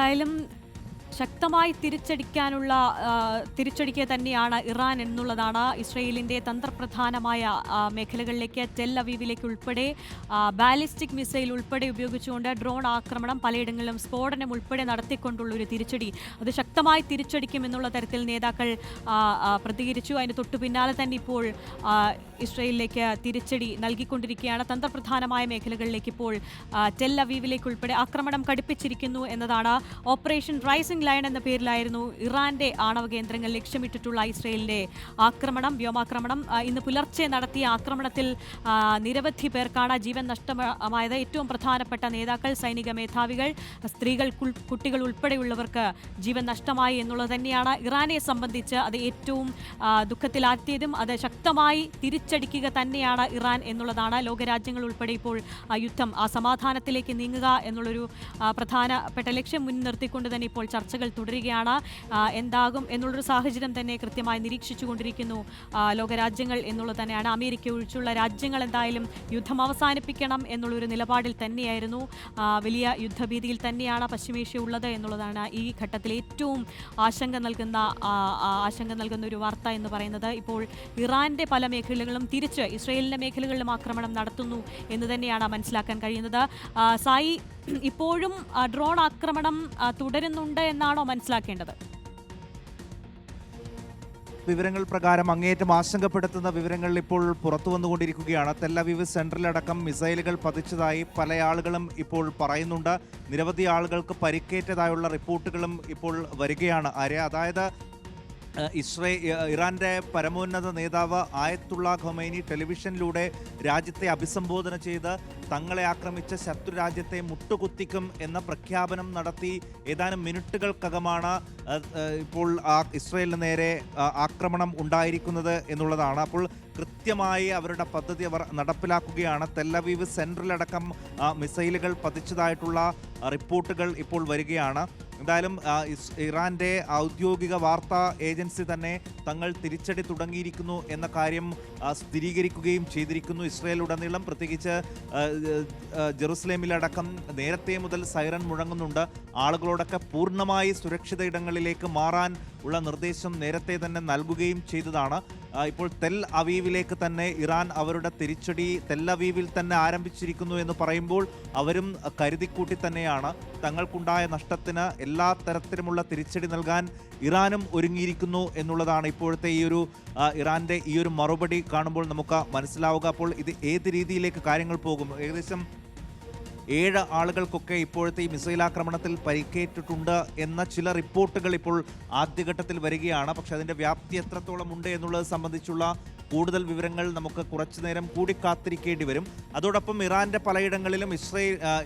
എന്തായാലും ശക്തമായി തിരിച്ചടിക്കുക തന്നെയാണ് ഇറാൻ എന്നുള്ളതാണ്. ഇസ്രയേലിൻ്റെ തന്ത്രപ്രധാനമായ മേഖലകളിലേക്ക് ടെൽ അവീവിലേക്ക് ഉൾപ്പെടെ ബാലിസ്റ്റിക് മിസൈൽ ഉൾപ്പെടെ ഉപയോഗിച്ചുകൊണ്ട് ഡ്രോൺ ആക്രമണം, പലയിടങ്ങളിലും സ്ഫോടനം ഉൾപ്പെടെ നടത്തിക്കൊണ്ടുള്ള ഒരു തിരിച്ചടി, അത് ശക്തമായി തിരിച്ചടിക്കുമെന്നുള്ള തരത്തിൽ നേതാക്കൾ പ്രതികരിച്ചു. അതിന് തൊട്ടു പിന്നാലെ തന്നെ ഇപ്പോൾ ഇസ്രയേലിലേക്ക് തിരിച്ചടി നൽകിക്കൊണ്ടിരിക്കുകയാണ്. തന്ത്രപ്രധാനമായ മേഖലകളിലേക്ക് ഇപ്പോൾ ടെൽ അവീവിലേക്ക് ഉൾപ്പെടെ ആക്രമണം കടുപ്പിച്ചിരിക്കുന്നു എന്നതാണ്. ഓപ്പറേഷൻ റൈസിംഗ് ലയൺ എന്ന പേരിലായിരുന്നു ഇറാന്റെ ആണവ കേന്ദ്രങ്ങൾ ലക്ഷ്യമിട്ടിട്ടുള്ള ഇസ്രയേലിന്റെ ആക്രമണം, വ്യോമാക്രമണം. ഇന്ന് പുലർച്ചെ നടത്തിയ ആക്രമണത്തിൽ നിരവധി പേർക്കാണ് ജീവൻ നഷ്ടമായത്. ഏറ്റവും പ്രധാനപ്പെട്ട നേതാക്കൾ, സൈനിക മേധാവികൾ, സ്ത്രീകൾ, കുട്ടികൾ ഉൾപ്പെടെയുള്ളവർക്ക് ജീവൻ നഷ്ടമായി എന്നുള്ളത് തന്നെയാണ് ഇറാനെ സംബന്ധിച്ച് അത് ഏറ്റവും ദുഃഖത്തിലാഴ്ത്തിയതും. അത് ശക്തമായി തിരിച്ചടിക്കുക തന്നെയാണ് ഇറാൻ എന്നുള്ളതാണ്. ലോകരാജ്യങ്ങൾ ഉൾപ്പെടെ ഇപ്പോൾ യുദ്ധം, സമാധാനത്തിലേക്ക് നീങ്ങുക എന്നുള്ളൊരു പ്രധാനപ്പെട്ട ലക്ഷ്യം മുൻനിർത്തിക്കൊണ്ട് തന്നെ ഇപ്പോൾ ചർച്ചകൾ തുടരുകയാണ്. എന്താകും എന്നുള്ളൊരു സാഹചര്യം തന്നെ കൃത്യമായി നിരീക്ഷിച്ചുകൊണ്ടിരിക്കുന്നു ലോകരാജ്യങ്ങൾ എന്നുള്ളത് തന്നെയാണ്. അമേരിക്ക ഒഴിച്ചുള്ള രാജ്യങ്ങൾ എന്തായാലും യുദ്ധം അവസാനിപ്പിക്കണം എന്നുള്ളൊരു നിലപാടിൽ തന്നെയായിരുന്നു. വലിയ യുദ്ധഭീതിയിൽ തന്നെയാണ് പശ്ചിമേഷ്യ ഉള്ളത് എന്നുള്ളതാണ് ഈ ഘട്ടത്തിൽ ഏറ്റവും ആശങ്ക നൽകുന്ന ഒരു വാർത്ത എന്ന് പറയുന്നത്. ഇപ്പോൾ ഇറാന്റെ പല മേഖലകളും തിരിച്ച് ഇസ്രയേലിന്റെ മേഖലകളിലും ആക്രമണം നടത്തുന്നു എന്ന് തന്നെയാണ് മനസ്സിലാക്കാൻ കഴിയുന്നത്. സായി, ഇപ്പോഴും ഡ്രോൺ ആക്രമണം തുടരുന്നുണ്ട് എന്നാണോ മനസ്സിലാക്കേണ്ടത്? വിവരങ്ങൾ പ്രകാരം അങ്ങേയറ്റം ആശങ്കപ്പെടുത്തുന്ന വിവരങ്ങൾ ഇപ്പോൾ പുറത്തു വന്നുകൊണ്ടിരിക്കുകയാണ്. ടെൽ അവീവ് സെൻട്രലടക്കം മിസൈലുകൾ പതിച്ചതായി പല ആളുകളും ഇപ്പോൾ പറയുന്നുണ്ട്. നിരവധി ആളുകൾക്ക് പരിക്കേറ്റതായുള്ള റിപ്പോർട്ടുകളും ഇപ്പോൾ വരികയാണ്. അതായത് ഇറാന്റെ പരമോന്നത നേതാവ് ആയത്തുള്ള ഖൊമൈനി ടെലിവിഷനിലൂടെ രാജ്യത്തെ അഭിസംബോധന ചെയ്ത് തങ്ങളെ ആക്രമിച്ച ശത്രു രാജ്യത്തെ മുട്ടുകുത്തിക്കും എന്ന പ്രഖ്യാപനം നടത്തി ഏതാനും മിനിറ്റുകൾക്കകമാണ് ഇപ്പോൾ ഇസ്രയേലിന് നേരെ ആക്രമണം ഉണ്ടായിരിക്കുന്നത് എന്നുള്ളതാണ്. അപ്പോൾ കൃത്യമായി അവരുടെ പദ്ധതി അവർ നടപ്പിലാക്കുകയാണ്. ടെൽ അവീവ് സെൻട്രലടക്കം മിസൈലുകൾ പതിച്ചതായിട്ടുള്ള റിപ്പോർട്ടുകൾ ഇപ്പോൾ വരികയാണ്. എന്തായാലും ഇറാന്റെ ഔദ്യോഗിക വാർത്താ ഏജൻസി തന്നെ തങ്ങൾ തിരിച്ചടി തുടങ്ങിയിരിക്കുന്നു എന്ന കാര്യം സ്ഥിരീകരിക്കുകയും ചെയ്തിരിക്കുന്നു. ഇസ്രയേലുടനീളം, പ്രത്യേകിച്ച് ജെറുസലേമിലടക്കം നേരത്തെ മുതൽ സൈറൻ മുഴങ്ങുന്നുണ്ട്. ആളുകളോടൊക്കെ പൂർണ്ണമായി സുരക്ഷിത ഇടങ്ങളിലേക്ക് മാറാൻ ഉള്ള നിർദ്ദേശം നേരത്തെ തന്നെ നൽകുകയും ചെയ്തതാണ്. ഇപ്പോൾ ടെൽ അവീവിലേക്ക് തന്നെ ഇറാൻ അവരുടെ തിരിച്ചടി ടെൽ അവീവിൽ തന്നെ ആരംഭിച്ചിരിക്കുന്നു എന്ന് പറയുമ്പോൾ അവരും കരുതിക്കൂട്ടി തന്നെയാണ് തങ്ങൾക്കുണ്ടായ നഷ്ടത്തിന് എല്ലാ തരത്തിലുമുള്ള തിരിച്ചടി നൽകാൻ ഇറാനും ഒരുങ്ങിയിരിക്കുന്നു എന്നുള്ളതാണ് ഇപ്പോഴത്തെ ഇറാന്റെ ഈ ഒരു മറുപടി കാണുമ്പോൾ നമുക്ക് മനസ്സിലാവുക. അപ്പോൾ ഇത് ഏത് രീതിയിലേക്ക് കാര്യങ്ങൾ പോകും? ഏകദേശം 7 ആളുകൾക്കൊക്കെ ഇപ്പോഴത്തെ ഈ മിസൈൽ ആക്രമണത്തിൽ പരിക്കേറ്റിട്ടുണ്ട് എന്ന ചില റിപ്പോർട്ടുകൾ ഇപ്പോൾ ആദ്യഘട്ടത്തിൽ വരികയാണ്. പക്ഷെ അതിൻ്റെ വ്യാപ്തി എത്രത്തോളം ഉണ്ട് എന്നുള്ളത് സംബന്ധിച്ചുള്ള കൂടുതൽ വിവരങ്ങൾ നമുക്ക് കുറച്ചു നേരം കൂടി കാത്തിരിക്കേണ്ടി വരും. അതോടൊപ്പം ഇറാന്റെ പലയിടങ്ങളിലും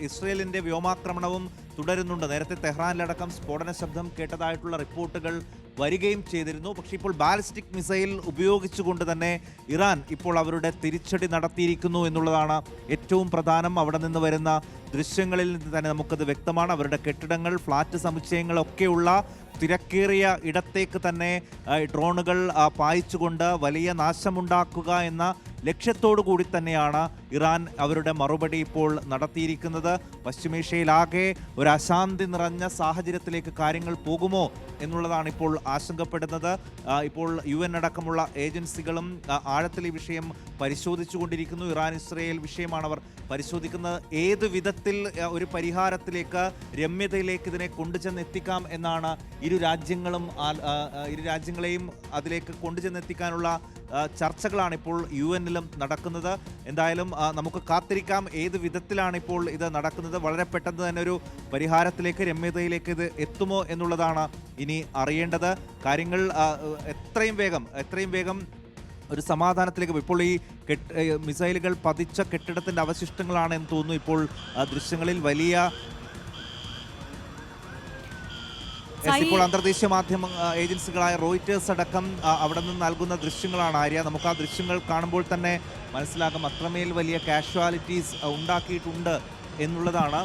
ഇസ്രയേലിന്റെ വ്യോമാക്രമണവും തുടരുന്നുണ്ട്. നേരത്തെ തെഹ്റാനിലടക്കം സ്ഫോടന ശബ്ദം കേട്ടതായിട്ടുള്ള റിപ്പോർട്ടുകൾ വരികയും ചെയ്തിരുന്നു. പക്ഷേ ഇപ്പോൾ ബാലിസ്റ്റിക് മിസൈൽ ഉപയോഗിച്ചുകൊണ്ട് തന്നെ ഇറാൻ ഇപ്പോൾ അവരുടെ തിരിച്ചടി നടത്തിയിരിക്കുന്നു എന്നുള്ളതാണ് ഏറ്റവും പ്രധാനം. അവിടെ നിന്ന് വരുന്ന ദൃശ്യങ്ങളിൽ നിന്ന് തന്നെ നമുക്കത് വ്യക്തമാണ്. അവരുടെ കെട്ടിടങ്ങൾ, ഫ്ലാറ്റ് സമുച്ചയങ്ങളൊക്കെയുള്ള തിരക്കേറിയ ഇടത്തേക്ക് തന്നെ ഡ്രോണുകൾ പായിച്ചുകൊണ്ട് വലിയ നാശമുണ്ടാക്കുക എന്ന ലക്ഷ്യത്തോടു കൂടി തന്നെയാണ് ഇറാൻ അവരുടെ മറുപടി ഇപ്പോൾ നടത്തിയിരിക്കുന്നത്. പശ്ചിമേഷ്യയിലാകെ ഒരു അശാന്തി നിറഞ്ഞ സാഹചര്യത്തിലേക്ക് കാര്യങ്ങൾ പോകുമോ എന്നുള്ളതാണ് ഇപ്പോൾ ആശങ്കപ്പെടുന്നത്. ഇപ്പോൾ UN അടക്കമുള്ള ഏജൻസികളും ആഴത്തിൽ ഈ വിഷയം പരിശോധിച്ചുകൊണ്ടിരിക്കുന്നു. ഇറാൻ ഇസ്രയേൽ വിഷയമാണ് അവർ പരിശോധിക്കുന്നത്. ഏത് വിധത്തിൽ ഒരു പരിഹാരത്തിലേക്ക്, രമ്യതയിലേക്ക് ഇതിനെ കൊണ്ടുചെന്നെത്തിക്കാം എന്നാണ് ഇരു രാജ്യങ്ങളെയും അതിലേക്ക് കൊണ്ടുചെന്നെത്തിക്കാനുള്ള ചർച്ചകളാണ് ഇപ്പോൾ UN-ലും നടക്കുന്നത്. എന്തായാലും നമുക്ക് കാത്തിരിക്കാം ഏത് വിധത്തിലാണ് ഇപ്പോൾ ഇത് നടക്കുന്നത്. വളരെ പെട്ടെന്ന് തന്നെ ഒരു പരിഹാരത്തിലേക്ക്, രമ്യതയിലേക്ക് ഇത് എത്തുമോ എന്നുള്ളതാണ് ഇനി അറിയേണ്ടത്. കാര്യങ്ങൾ എത്രയും വേഗം ഒരു സമാധാനത്തിലേക്ക്. ഇപ്പോൾ ഈ മിസൈലുകൾ പതിച്ച കെട്ടിടത്തിൻ്റെ അവശിഷ്ടങ്ങളാണ് എന്ന് തോന്നുന്നു ഇപ്പോൾ ദൃശ്യങ്ങളിൽ. വലിയ ഇപ്പോൾ അന്തർദേശീയ മാധ്യമ ഏജൻസികളായ റോയിറ്റേഴ്സ് അടക്കം അവിടെ നിന്ന് നൽകുന്ന ദൃശ്യങ്ങളാണ് ആര്യ. നമുക്ക് ആ ദൃശ്യങ്ങൾ കാണുമ്പോൾ തന്നെ മനസ്സിലാകും അത്രമേൽ വലിയ കാഷ്വാലിറ്റീസ് ഉണ്ടാക്കിയിട്ടുണ്ട് എന്നുള്ളതാണ്.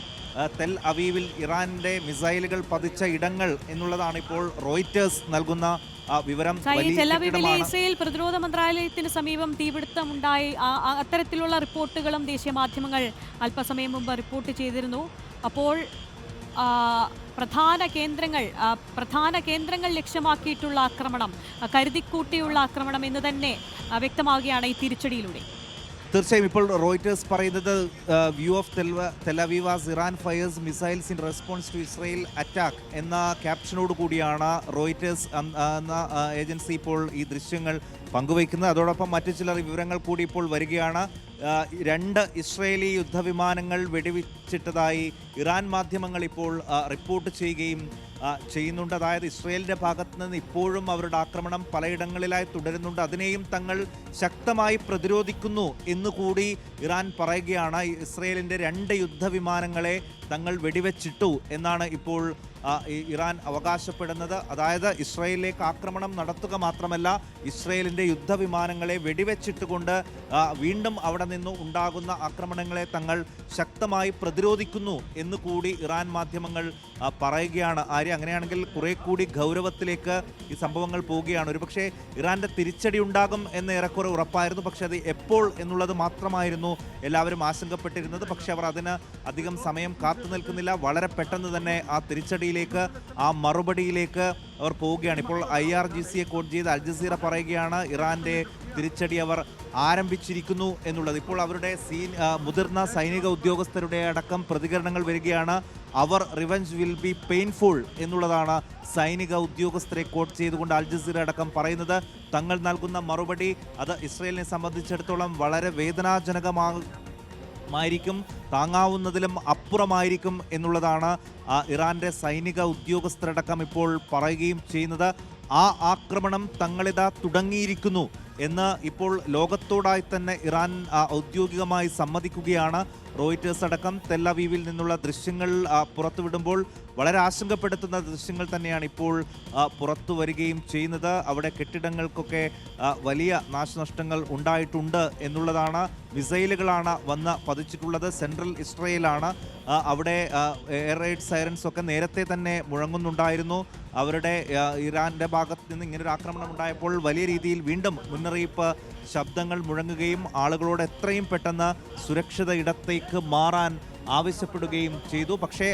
ടെൽ അവീവിൽ ഇറാന്റെ മിസൈലുകൾ പതിച്ച ഇടങ്ങൾ എന്നുള്ളതാണ് ഇപ്പോൾ റോയിറ്റേഴ്സ് നൽകുന്ന വിവരം. ഇസ്രയേൽ പ്രതിരോധ മന്ത്രാലയത്തിന് സമീപം തീപിടുത്തമുണ്ടായി, അത്തരത്തിലുള്ള റിപ്പോർട്ടുകളും ദേശീയ മാധ്യമങ്ങൾ അല്പസമയം മുമ്പ് റിപ്പോർട്ട് ചെയ്തിരുന്നു. അപ്പോൾ പ്രധാന കേന്ദ്രങ്ങൾ ലക്ഷ്യമാക്കിയിട്ടുള്ള ആക്രമണം, കരുതിക്കൂട്ടിയുള്ള ആക്രമണം എന്ന് തന്നെ വ്യക്തമാവുകയാണ് ഈ തിരിച്ചടിയിലൂടെ. തീർച്ചയായും ഇപ്പോൾ റോയിറ്റേഴ്സ് പറയുന്നത് view of Tel Aviv as Iran fires missiles in response to Israel attack എന്ന ക്യാപ്ഷനോട് കൂടിയാണ് റോയിറ്റേഴ്സ് എന്ന ഏജൻസി ഇപ്പോൾ ഈ ദൃശ്യങ്ങൾ പങ്കുവയ്ക്കുന്നത്. അതോടൊപ്പം മറ്റു ചില വിവരങ്ങൾ കൂടി ഇപ്പോൾ വരികയാണ്. 2 ഇസ്രയേലി യുദ്ധവിമാനങ്ങൾ വെടിവെച്ചിട്ടതായി ഇറാൻ മാധ്യമങ്ങൾ ഇപ്പോൾ റിപ്പോർട്ട് ചെയ്യുകയും ചെയ്യുന്നുണ്ട്. അതായത് ഇസ്രയേലിൻ്റെ ഭാഗത്ത് നിന്ന് ഇപ്പോഴും അവരുടെ ആക്രമണം പലയിടങ്ങളിലായി തുടരുന്നുണ്ട്. അതിനെയും തങ്ങൾ ശക്തമായി പ്രതിരോധിക്കുന്നു എന്നുകൂടി ഇറാൻ പറയുകയാണ്. ഇസ്രയേലിൻ്റെ 2 യുദ്ധവിമാനങ്ങളെ തങ്ങൾ വെടിവെച്ചിട്ടു എന്നാണ് ഇപ്പോൾ ഇറാൻ അവകാശപ്പെടുന്നത്. അതായത് ഇസ്രയേലിലേക്ക് ആക്രമണം നടത്തുക മാത്രമല്ല, ഇസ്രയേലിൻ്റെ യുദ്ധവിമാനങ്ങളെ വെടിവെച്ചിട്ടുകൊണ്ട് വീണ്ടും അവിടെ നിന്ന് ഉണ്ടാകുന്ന ആക്രമണങ്ങളെ തങ്ങൾ ശക്തമായി പ്രതിരോധിക്കുന്നു എന്നുകൂടി ഇറാൻ മാധ്യമങ്ങൾ പറയുകയാണ്. അങ്ങനെയാണെങ്കിൽ കുറെ കൂടി ഗൗരവത്തിലേക്ക് ഈ സംഭവങ്ങൾ പോവുകയാണ്. ഒരുപക്ഷെ ഇറാന്റെ തിരിച്ചടി ഉണ്ടാകും എന്ന് ഏറെക്കുറെ ഉറപ്പായിരുന്നു. പക്ഷെ അത് എപ്പോൾ എന്നുള്ളത് മാത്രമായിരുന്നു എല്ലാവരും ആശങ്കപ്പെട്ടിരുന്നത്. പക്ഷെ അവർ അതിന് അധികം സമയം കാത്തു നിൽക്കുന്നില്ല. വളരെ പെട്ടെന്ന് തന്നെ ആ തിരിച്ചടിയിലേക്ക്, ആ മറുപടിയിലേക്ക് അവർ പോവുകയാണ്. ഇപ്പോൾ IRGCയെ കോട്ട് ചെയ്ത് അൽ ജസീറ പറയുകയാണ് ഇറാന്റെ തിരിച്ചടി അവർ ആരംഭിച്ചിരിക്കുന്നു എന്നുള്ളത്. ഇപ്പോൾ അവരുടെ മുതിർന്ന സൈനിക ഉദ്യോഗസ്ഥരുടെ അടക്കം പ്രതികരണങ്ങൾ വരികയാണ്. അവർ റിവെഞ്ച് വിൽ ബി പെയിൻഫുൾ എന്നുള്ളതാണ് സൈനിക ഉദ്യോഗസ്ഥരെ കോട്ട് ചെയ്തുകൊണ്ട് അൽ ജസീറ അടക്കം പറയുന്നത്. തങ്ങൾ നൽകുന്ന മറുപടി അത് ഇസ്രയേലിനെ സംബന്ധിച്ചിടത്തോളം വളരെ വേദനാജനകമായിരിക്കും, താങ്ങാവുന്നതിലും അപ്പുറമായിരിക്കും എന്നുള്ളതാണ് ഇറാന്റെ സൈനിക ഉദ്യോഗസ്ഥരടക്കം ഇപ്പോൾ പറയുകയും ചെയ്യുന്നത്. ആ ആക്രമണം തങ്ങളിതാ തുടങ്ങിയിരിക്കുന്നു എന്ന് ഇപ്പോൾ ലോകത്തോടായി തന്നെ ഇറാൻ ഔദ്യോഗികമായി സമ്മതിക്കുകയാണ്. റോയിറ്റേഴ്സ് അടക്കം തെല്ലവീവിൽ നിന്നുള്ള ദൃശ്യങ്ങൾ പുറത്തുവിടുമ്പോൾ വളരെ ആശങ്കപ്പെടുത്തുന്ന ദൃശ്യങ്ങൾ തന്നെയാണ് ഇപ്പോൾ പുറത്തു വരികയും ചെയ്യുന്നത്. അവിടെ കെട്ടിടങ്ങൾക്കൊക്കെ വലിയ നാശനഷ്ടങ്ങൾ ഉണ്ടായിട്ടുണ്ട് എന്നുള്ളതാണ്. മിസൈലുകളാണ് വന്ന് പതിച്ചിട്ടുള്ളത്. സെൻട്രൽ ഇസ്രയേലാണ്. അവിടെ എയർ റെയ്ഡ് സൈറൻസ് ഒക്കെ നേരത്തെ തന്നെ മുഴങ്ങുന്നുണ്ടായിരുന്നു. അവരുടെ ഇറാന്റെ ഭാഗത്ത് നിന്ന് ഇങ്ങനൊരു ആക്രമണം ഉണ്ടായപ്പോൾ വലിയ രീതിയിൽ വീണ്ടും മുന്നറിയിപ്പ് ശബ്ദങ്ങൾ മുഴങ്ങുകയും ആളുകളോട് എത്രയും പെട്ടെന്ന് സുരക്ഷിത ഇടത്തേക്ക് മാറാൻ ആവശ്യപ്പെടുകയും ചെയ്തു. പക്ഷേ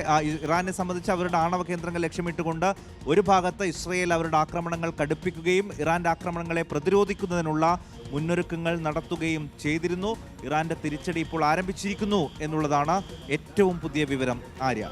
ഇറാനെ സംബന്ധിച്ച് അവരുടെ ആണവ കേന്ദ്രങ്ങൾ ലക്ഷ്യമിട്ടുകൊണ്ട് ഒരു ഭാഗത്ത് ഇസ്രയേൽ അവരുടെ ആക്രമണങ്ങൾ കടുപ്പിക്കുകയും ഇറാന്റെ ആക്രമണങ്ങളെ പ്രതിരോധിക്കുന്നതിനുള്ള മുന്നൊരുക്കങ്ങൾ നടത്തുകയും ചെയ്തിരുന്നു. ഇറാന്റെ തിരിച്ചടി ഇപ്പോൾ ആരംഭിച്ചിരിക്കുന്നു എന്നുള്ളതാണ് ഏറ്റവും പുതിയ വിവരം. ആര്യ.